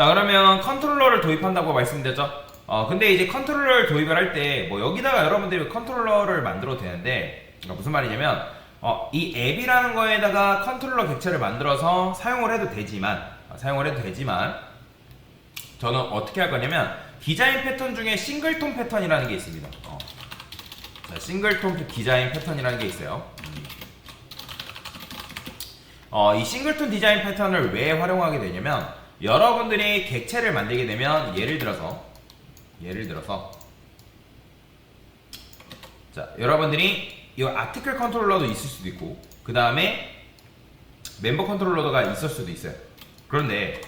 자, 그러면 컨트롤러를 도입한다고 말씀드렸죠. 근데 이제 컨트롤러를 도입을 할 때 뭐 여기다가 여러분들이 컨트롤러를 만들어도 되는데, 무슨 말이냐면 이 앱이라는 거에다가 컨트롤러 객체를 만들어서 사용을 해도 되지만 저는 어떻게 할 거냐면 디자인 패턴 중에 싱글톤 패턴이라는 게 있습니다. 자, 싱글톤 디자인 패턴이라는 게 있어요. 이 싱글톤 디자인 패턴을 왜 활용하게 되냐면, 여러분들이 객체를 만들게 되면 예를 들어서 자, 여러분들이 이 아티클 컨트롤러도 있을 수도 있고, 그 다음에 멤버 컨트롤러가 있을 수도 있어요. 그런데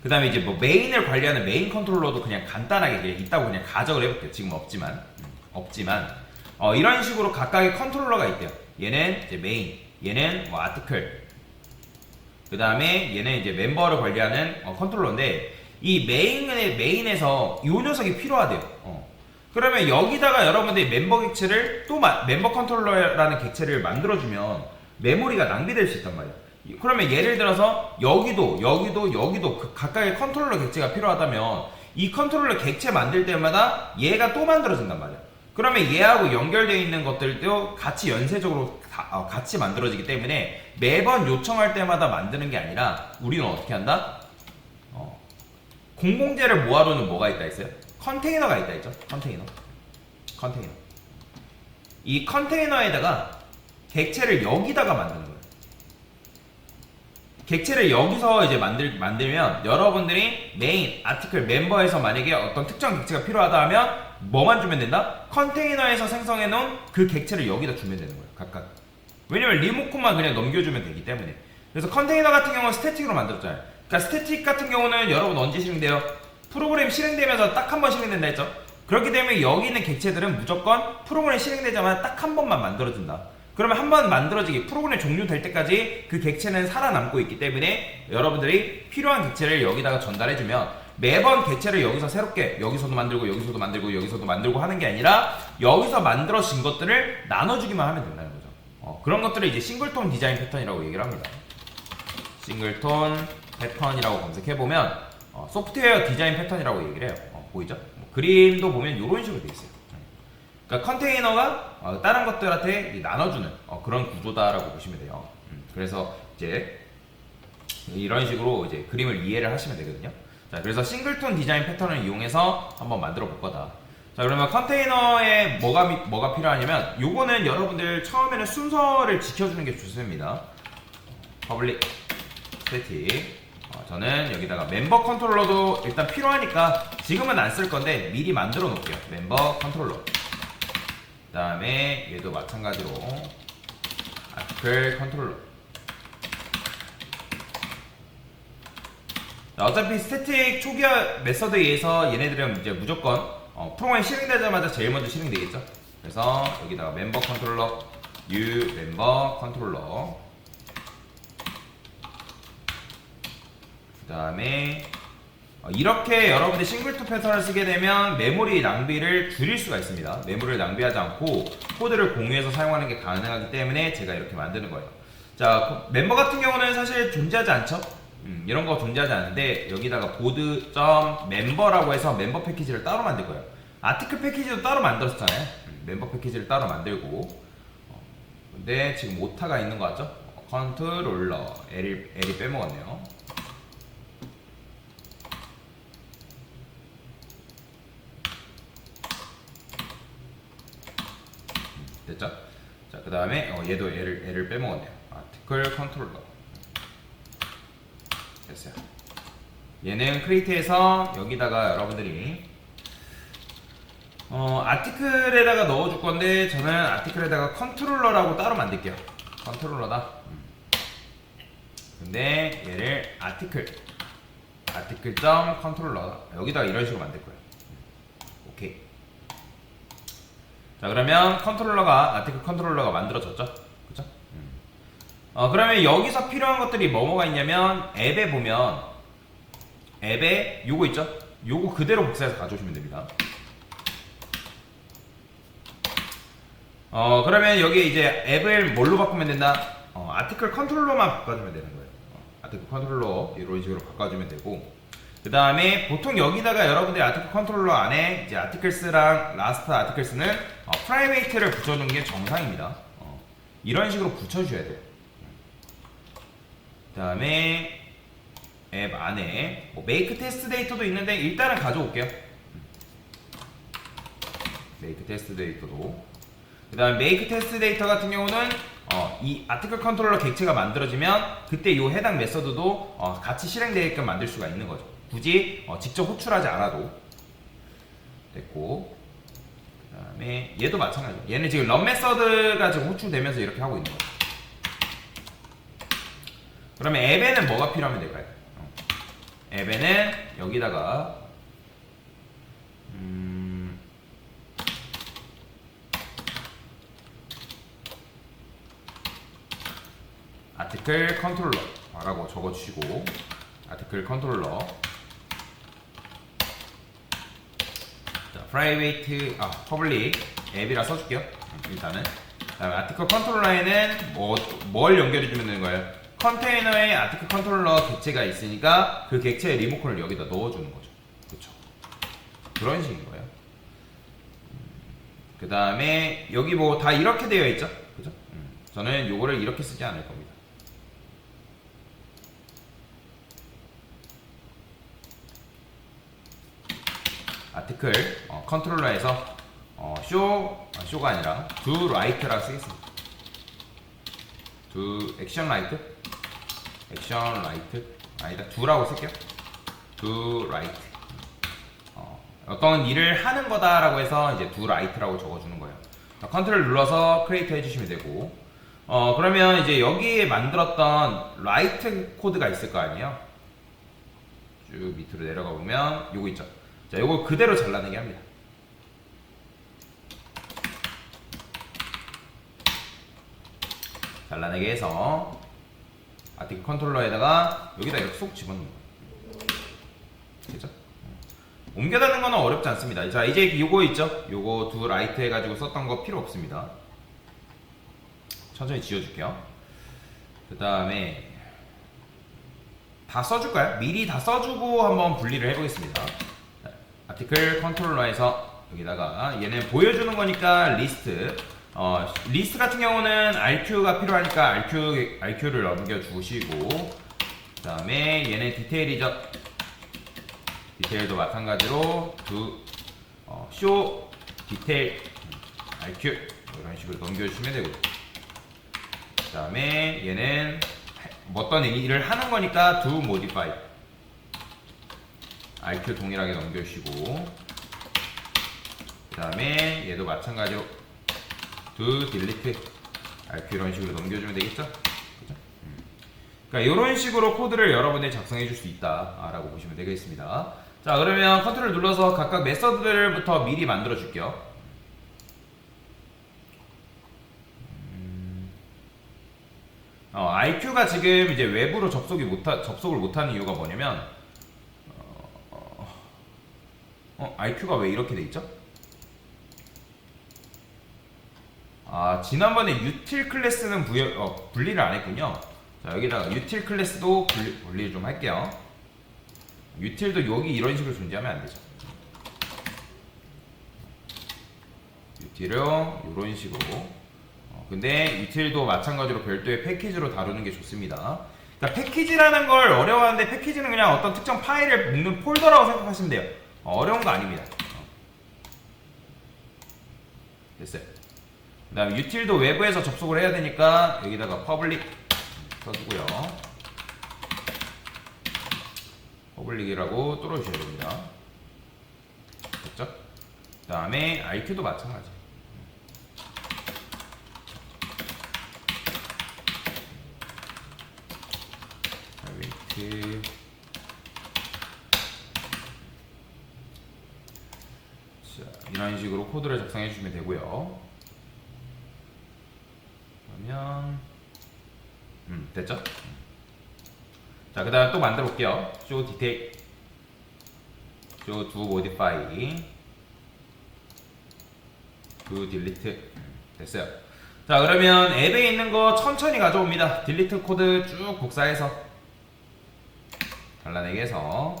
그 다음에 이제 뭐 메인을 관리하는 메인 컨트롤러도 그냥 간단하게 그냥 있다고 그냥 가정을 해볼게요. 지금 없지만 이런 식으로 각각의 컨트롤러가 있대요. 얘는 이제 메인, 얘는 뭐 아티클, 그 다음에 얘는 이제 멤버를 관리하는 컨트롤러인데, 이 메인에서 이 녀석이 필요하대요. 그러면 여기다가 여러분들이 멤버 객체를 또 멤버 컨트롤러라는 객체를 만들어주면 메모리가 낭비될 수 있단 말이에요. 그러면 예를 들어서 여기도 그 각각의 컨트롤러 객체가 필요하다면 이 컨트롤러 객체 만들 때마다 얘가 또 만들어진단 말이에요. 그러면 얘하고 연결되어 있는 것들도 같이 연쇄적으로 같이 만들어지기 때문에 매번 요청할 때마다 만드는 게 아니라 우리는 어떻게 한다? 공공재를 모아두는 뭐가 있다 했어요? 컨테이너가 있다 했죠? 컨테이너. 이 컨테이너에다가 객체를 여기다가 만드는 거예요. 객체를 여기서 이제 만들면 여러분들이 메인, 아티클, 멤버에서 만약에 어떤 특정 객체가 필요하다 하면 뭐만 주면 된다? 컨테이너에서 생성해 놓은 그 객체를 여기다 주면 되는 거예요. 각각. 왜냐면 리모컨만 그냥 넘겨주면 되기 때문에. 그래서 컨테이너 같은 경우는 스태틱으로 만들었잖아요. 그러니까 스태틱 같은 경우는 여러분 언제 실행돼요? 프로그램 실행되면서 딱 한 번 실행된다 했죠? 그렇기 때문에 여기 있는 객체들은 무조건 프로그램 실행되자마자 딱 한 번만 만들어진다. 그러면 한 번 만들어지기, 프로그램 종료될 때까지 그 객체는 살아남고 있기 때문에 여러분들이 필요한 객체를 여기다가 전달해주면 매번 객체를 여기서 새롭게 여기서도 만들고 여기서도 만들고 여기서도 만들고 하는 게 아니라 여기서 만들어진 것들을 나눠주기만 하면 된다는 거죠. 그런 것들을 이제 싱글톤 디자인 패턴이라고 얘기를 합니다. 싱글톤 패턴이라고 검색해보면 소프트웨어 디자인 패턴이라고 얘기를 해요. 보이죠? 그림도 보면 이런 식으로 되어 있어요. 그러니까 컨테이너가 다른 것들한테 나눠주는 그런 구조다라고 보시면 돼요. 그래서 이제 이런 식으로 이제 그림을 이해를 하시면 되거든요. 자, 그래서 싱글톤 디자인 패턴을 이용해서 한번 만들어 볼 거다. 자, 그러면 컨테이너에 뭐가 필요하냐면, 요거는 여러분들 처음에는 순서를 지켜주는 게 좋습니다. 퍼블릭 스태틱. 저는 여기다가 멤버 컨트롤러도 일단 필요하니까 지금은 안 쓸 건데 미리 만들어 놓을게요. 멤버 컨트롤러. 그 다음에 얘도 마찬가지로 아티클 컨트롤러. 자, 어차피 스태틱 초기 메서드에 의해서 얘네들은 이제 무조건 프로그램 실행되자마자 제일 먼저 실행되겠죠. 그래서 여기다가 멤버 컨트롤러, new 멤버 컨트롤러. 그 다음에 이렇게 여러분들이 싱글톤 패턴을 쓰게 되면 메모리 낭비를 줄일 수가 있습니다. 메모리를 낭비하지 않고 코드를 공유해서 사용하는 게 가능하기 때문에 제가 이렇게 만드는 거예요. 자, 멤버 같은 경우는 사실 존재하지 않죠? 이런 거 존재하지 않는데 여기다가 보드.멤버라고 해서 멤버 패키지를 따로 만들 거예요. 아티클 패키지도 따로 만들었잖아요. 멤버 패키지를 따로 만들고. 근데 지금 오타가 있는 거 같죠? 컨트롤러 L이 빼먹었네요. 됐죠? 자, 그 다음에 얘도 L을 빼먹었네요. 아티클 컨트롤러. 됐어요. 얘는 크리에이트에서 여기다가 여러분들이 아티클에다가 넣어줄 건데, 저는 아티클에다가 컨트롤러라고 따로 만들게요. 컨트롤러다. 근데 얘를 아티클.컨트롤러 여기다가 이런 식으로 만들 거예요. 오케이. 자, 그러면 아티클 컨트롤러가 만들어졌죠? 그쵸? 그러면 여기서 필요한 것들이 뭐가 있냐면, 앱에 보면 앱에 요거 있죠? 요거 그대로 복사해서 가져오시면 됩니다. 그러면 여기 이제 앱을 뭘로 바꾸면 된다? 아티클 컨트롤러만 바꿔주면 되는 거예요. 아티클 컨트롤러 이런 식으로 바꿔주면 되고, 그 다음에 보통 여기다가 여러분들이 아티클 컨트롤러 안에 이제 아티클스랑 라스트 아티클스는 프라이베이트를 붙여주는 게 정상입니다. 이런 식으로 붙여주셔야 돼요. 그 다음에 앱 안에 뭐 메이크 테스트 데이터도 있는데 일단은 가져올게요. 메이크 테스트 데이터도. 그 다음에 메이크 테스트 데이터 같은 경우는 이 아티클 컨트롤러 객체가 만들어지면 그때 이 해당 메서드도 같이 실행되게끔 만들 수가 있는 거죠. 굳이 직접 호출하지 않아도 됐고, 그 다음에 얘도 마찬가지죠. 얘는 지금 런 메서드가 지금 호출되면서 이렇게 하고 있는 거죠. 그러면 앱에는 뭐가 필요하면 될까요? 앱에는 여기다가 아티클 컨트롤러라고 적어주시고, 아티클 컨트롤러 프라이베이트 퍼블릭 앱이라 써줄게요. 일단은. 그다음에 아티클 컨트롤러에는 뭘 연결해주면 되는 거예요? 컨테이너에 아티클 컨트롤러 객체가 있으니까 그 객체의 리모컨을 여기다 넣어주는 거죠. 그렇죠? 그런 식인 거예요. 그 다음에 여기 뭐 다 이렇게 되어 있죠? 그죠? 저는 요거를 이렇게 쓰지 않을 겁니다. 아티클 컨트롤러에서 쇼가 아니라 do write라고 쓰겠습니다. do action write 아니다, do라고 쓸게요. do write 어떤 일을 하는 거다라고 해서 이제 do write라고 적어주는 거예요. 컨트롤 눌러서 create 해주시면 되고, 그러면 이제 여기에 만들었던 write 코드가 있을 거 아니에요. 쭉 밑으로 내려가 보면 요거 있죠. 자, 요거 그대로 잘라내게 합니다. 잘라내게 해서 아티클 컨트롤러에다가 여기다 이렇게 쏙 집어넣는 거예요. 그죠? 옮겨 닫는 거는 어렵지 않습니다. 자, 이제 요거 있죠? 요거 do write 해가지고 썼던 거 필요 없습니다. 천천히 지워줄게요. 그 다음에 다 써줄까요? 미리 다 써주고 한번 분리를 해보겠습니다. 아티클 컨트롤러에서 여기다가 얘는 보여주는 거니까 리스트, 리스트 같은 경우는 RQ가 필요하니까 RQ를 넘겨주시고, 그 다음에 얘는 디테일이죠. 디테일도 마찬가지로 show 디테일 RQ 이런 식으로 넘겨주시면 되고, 그 다음에 얘는 어떤 일을 하는 거니까 do modify RQ 동일하게 넘겨주시고, 그 다음에 얘도 마찬가지로 do delete RQ 이런 식으로 넘겨주면 되겠죠? 그러니까 이런 식으로 코드를 여러분이 작성해 줄 수 있다라고 보시면 되겠습니다. 자, 그러면 컨트롤 눌러서 각각 메서드들부터 미리 만들어 줄게요. IQ가 지금 이제 외부로 접속을 못하는 이유가 뭐냐면, IQ가 왜 이렇게 돼 있죠? 지난번에 util 클래스는 분리를 안 했군요. 자, 여기다가 util 클래스도 분리를 좀 할게요. util도 여기 이런 식으로 존재하면 안 되죠. util은 이런 식으로. 근데 util도 마찬가지로 별도의 패키지로 다루는 게 좋습니다. 그러니까 패키지라는 걸 어려워하는데, 패키지는 그냥 어떤 특정 파일을 묶는 폴더라고 생각하시면 돼요. 어려운 거 아닙니다. 됐어요. 그 다음에 util도 외부에서 접속을 해야 되니까 여기다가 public 써주고요. public이라고 뚫어주셔야 됩니다. 됐죠? 그 다음에 IQ도 마찬가지. 자, 이런 식으로 코드를 작성해 주시면 되고요. 그러면 됐죠? 자, 그 다음 또 만들어 볼게요. show detail, show do modify, do delete. 됐어요. 자, 그러면 앱에 있는 거 천천히 가져옵니다. 딜리트 코드 쭉 복사해서. 갈라내기 해서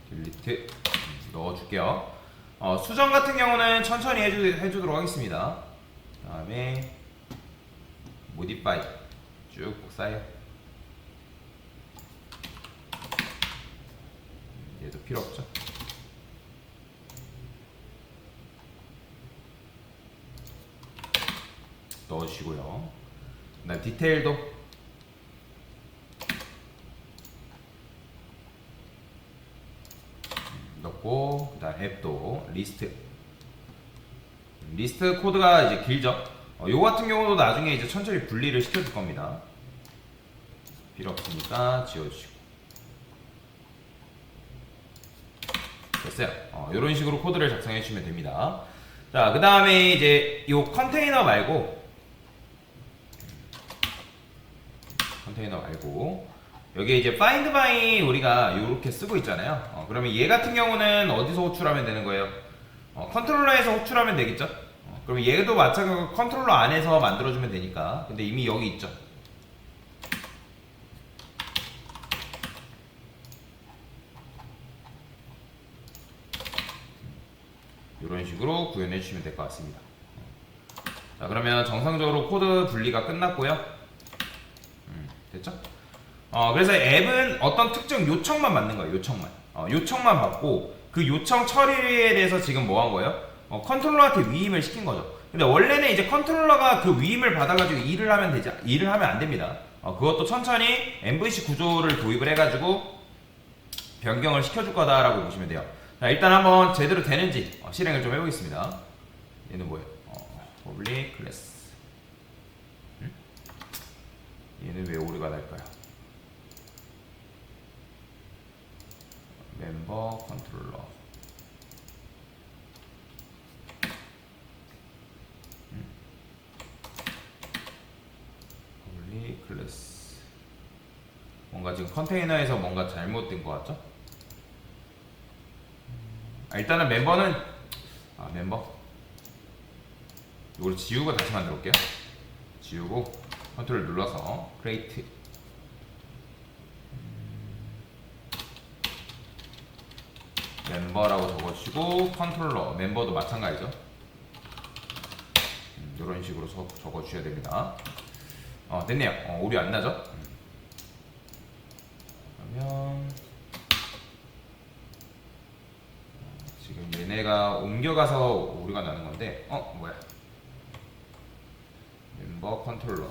딜리트 넣어줄게요. 수정 같은 경우는 천천히 해주도록 하겠습니다. 그 다음에 모디파이 쭉 복사해요. 얘도 필요 없죠. 넣어주시고요. 그 다음 디테일도 넣고, 그 다음 앱도 리스트 코드가 이제 길죠. 요거 같은 경우도 나중에 이제 천천히 분리를 시켜줄 겁니다. 필요 없으니까 지워주시고. 됐어요. 요런 식으로 코드를 작성해 주시면 됩니다. 자, 그 다음에 이제 요 컨테이너 말고 여기에 이제 find by 우리가 이렇게 쓰고 있잖아요. 그러면 얘 같은 경우는 어디서 호출하면 되는 거예요? 컨트롤러에서 호출하면 되겠죠? 그러면 얘도 마찬가지로 컨트롤러 안에서 만들어주면 되니까. 근데 이미 여기 있죠. 이런 식으로 구현해 주시면 될 것 같습니다. 자, 그러면 정상적으로 코드 분리가 끝났고요. 됐죠? 그래서 앱은 어떤 특정 요청만 받는 거예요. 요청만 받고 그 요청 처리에 대해서 지금 뭐 한 거예요? 컨트롤러한테 위임을 시킨 거죠. 근데 원래는 이제 컨트롤러가 그 위임을 받아가지고 일을 하면 안 됩니다. 그것도 천천히 MVC 구조를 도입을 해가지고 변경을 시켜줄 거다라고 보시면 돼요. 자, 일단 한번 제대로 되는지 실행을 좀 해보겠습니다. 얘는 뭐예요? public class. 얘는 왜 오류가 날까요? 멤버 컨트롤러. public class. 뭔가 지금 컨테이너에서 뭔가 잘못된 것 같죠? 일단은 멤버는 멤버 이걸 지우고 다시 만들어 볼게요. 지우고 컨트롤 눌러서 create 멤버라고 적어주시고 컨트롤러 멤버도 마찬가지죠. 이런 식으로 적어주셔야 됩니다. 됐네요. 오류 안 나죠? 그러면 지금 얘네가 옮겨가서 오류가 나는 건데 뭐야? 멤버 컨트롤러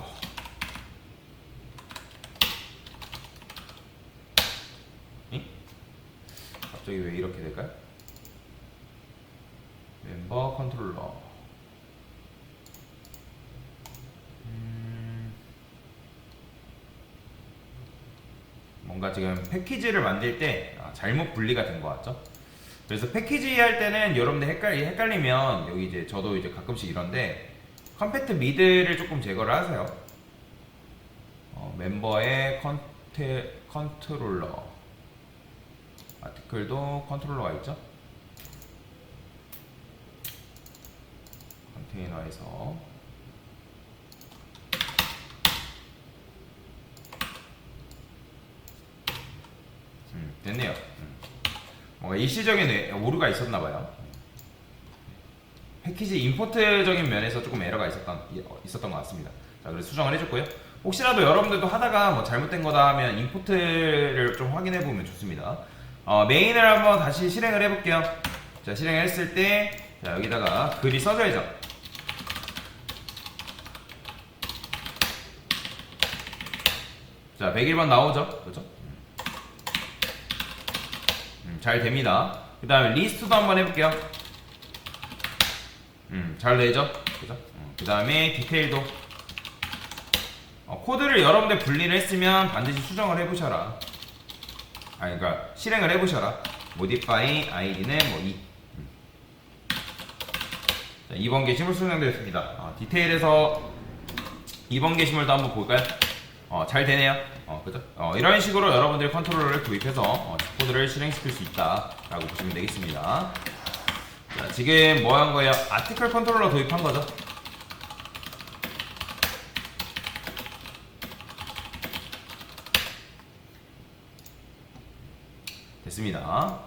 갑자기 왜 이렇게 될까요? 멤버 컨트롤러 뭔가 지금 패키지를 만들 때 잘못 분리가 된 것 같죠? 그래서 패키지 할 때는 여러분들 헷갈리면 여기 이제 저도 이제 가끔씩 이런데 컴팩트 미드를 조금 제거를 하세요. 멤버의 컨트롤러 아티클도 컨트롤러가 있죠. 컨테이너에서 됐네요. 뭔가 일시적인 오류가 있었나봐요. 패키지 임포트적인 면에서 조금 에러가 있었던 것 같습니다. 자, 그래서 수정을 해줬고요. 혹시라도 여러분들도 하다가 뭐 잘못된 거다 하면 임포트를 좀 확인해 보면 좋습니다. 메인을 한번 다시 실행을 해볼게요. 자, 실행을 했을 때 자, 여기다가 글이 써져야죠. 자, 101번 나오죠? 그죠? 잘 됩니다. 그 다음에 리스트도 한번 해볼게요. 잘 되죠? 그죠? 그 다음에 디테일도 코드를 여러분들 분리를 했으면 반드시 수정을 해보셔라. 그러니까 실행을 해보셔라. modify id는 뭐 2. 자, 2번 게시물 수정되었습니다. 디테일에서 2번 게시물도 한번 볼까요? 잘 되네요. 그죠? 이런 식으로 여러분들이 컨트롤러를 도입해서 코드를 실행시킬 수 있다라고 보시면 되겠습니다. 자, 지금 뭐 한 거예요? 아티클 컨트롤러 도입한 거죠? 됐습니다.